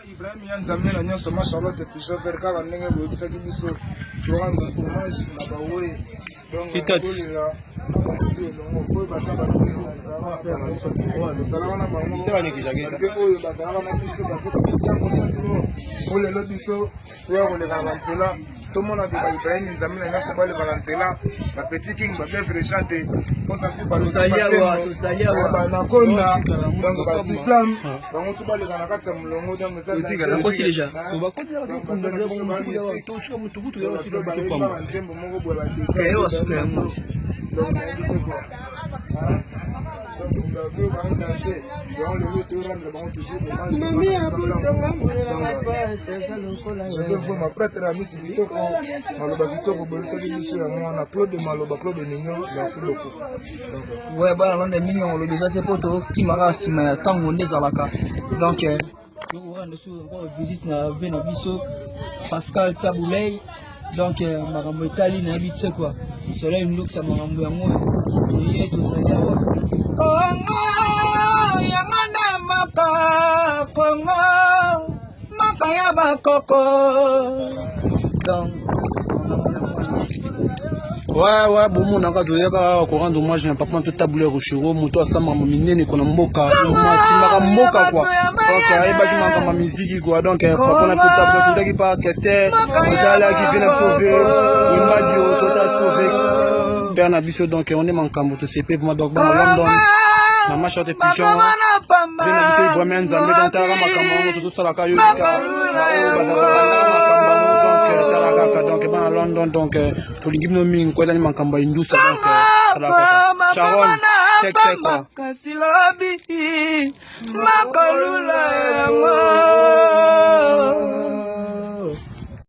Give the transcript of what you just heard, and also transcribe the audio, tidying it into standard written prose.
Ibrahim Yanzamé na nyonso ma Charlotte Pichot vers kaka ndenge boyebisaki biso toranga hommage na bawe donc kolela oyo bazalaka na bango oyo bazalaka na biso olelo biso oyo koleka na nzela tomona ke Ibrahim Yanzamé na nyonso balekaka nzela ba petit king ba bevre chante posa ku banakonda donc bati flamme bango to baleka na kati ya molongo donc nzembo moko bola ouais bah on est mignon le déjà poto qui m'a sima tango ndezalaka donc on est sur visite na vena biso Pascal Taboulay donc makambo etali na bitse quoi cela une look ça makambo yango et tout ça Kongo yamanda maka Kongo maka ya bakoko donc ouais bon na ka toyaka ko rendre hommage na papa to Taboulay Rochero moto asamba minene kona mboka maka mboka quoi donc ayeba ki maka musique quoi donc papa na to Taboulay qui pas Kester Ozala qui vient sauver Imadio sota sauver père na biso donc on est mankambo to CP pour donc dans London na ma Charlotte Pichot vient na biso Ibrahim Yanzamé dans ta makambo to sala ka yo donc ben London donc to lingi no ming ko dani mankamba indusa donc Sharon check quoi Kasilabi makalula